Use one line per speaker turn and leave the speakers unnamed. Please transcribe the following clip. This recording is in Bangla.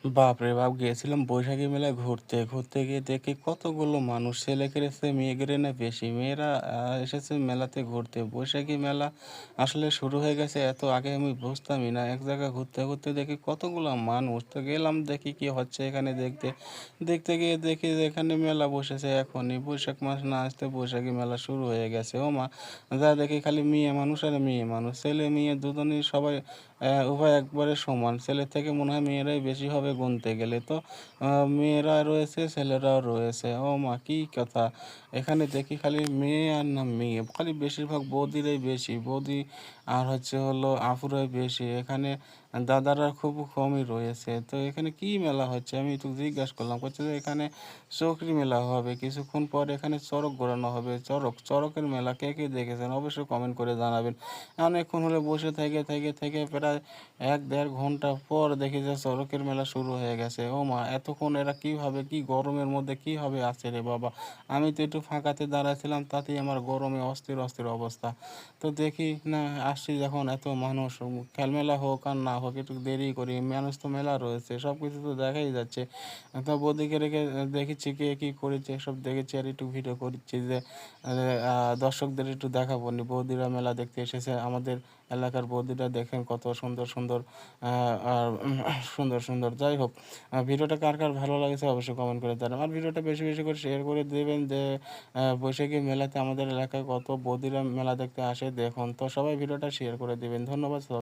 বাপরে বাপ! গিয়েছিলাম বৈশাখী মেলায় ঘুরতে। ঘুরতে গিয়ে দেখি কতগুলো মানুষ, ছেলেদের চেয়ে মেয়েদের না বেশি। মেয়েরা এসেছে মেলাতে ঘুরতে। বৈশাখী মেলা আসলে শুরু হয়ে গেছে এত আগে আমি বুঝতামই না। এক জায়গায় ঘুরতে, ঘুরতে দেখি কতগুলা মানুষ। তো গেলাম দেখি কি হচ্ছে এখানে দেখতে। দেখতে গিয়ে দেখি যে এখানে মেলা বসেছে এখনই। বৈশাখ মাস না আসতে বৈশাখী মেলা শুরু হয়ে গেছে। ওমা! যা দেখি খালি মেয়ে মানুষ আর মেয়ে মানুষ। ছেলে মেয়ে দুজনেই সবাই উভয় একবারে সমান। ছেলের থেকে মনে হয় মেয়েরাই বেশি হবে গুনতে গেলে। তো আ মেয়েরা রয়েছে, ছেলেরাও রয়েছে। ও মা! কি কথা! এখানে দেখি খালি মেয়ে আর না মেয়ে। খালি বেশিরভাগ বৌদিরাই বেশি। বৌদি আর হচ্ছে হলো আপুরাই বেশি। এখানে দাদারা খুব কমই রয়েছে। তো এখানে কি মেলা হচ্ছে? আমি একটু জিজ্ঞাসা করলাম। বলছে যে এখানে চকরি মেলা হবে। কিছুক্ষণ পর এখানে চড়ক ঘোরানো হবে। চড়ক, চড়কের মেলা কে, কে দেখেছেন? অবশ্যই কমেন্ট করে জানাবেন। অনেকক্ষণ হলো বসে থেকে প্রায় ১-১.৫ ঘন্টা পর দেখি যে চড়কের মেলা শুরু হয়ে গেছে। ওমা! এতক্ষণ এরা কিভাবে কি গরমের মধ্যে কিভাবে আছে রে বাবা! আমি তো একটু ফাঁকাতে দাঁড়াইছিলাম তাতেই আমার গরমে অস্থির, অস্থির অবস্থা। তো দেখি না আসছি যখন এত মানুষ খেলমেলা হোক আর না হোক একটু দেরি করি। মানুষ তো মেলা রয়েছে। সবকিছু তো দেখাই যাচ্ছে। তো বৌদিকে রেখে দেখেছি কে কি করেছে এসব দেখেছি আর একটু ভিডিও করছি যে আ দর্শকদের একটু দেখাবো বৌদিরা মেলা দেখতে এসেছে। আমাদের এলাকার বৌদিরা দেখেন কত সুন্দর, সুন্দর আ আর সুন্দর, সুন্দর। যাই হোক, ভিডিওটা কার, কার ভালো লাগেছে অবশ্যই কমেন্ট করে জানাবেন। আর ভিডিওটা বেশি, বেশি করে শেয়ার করে দেবেন যে বৈশাখী মেলাতে আমাদের এলাকায় কত বৌদিরা মেলা দেখতে আসে দেখুন। তো সবাই ভিডিওটা শেয়ার করে দিবেন। ধন্যবাদ।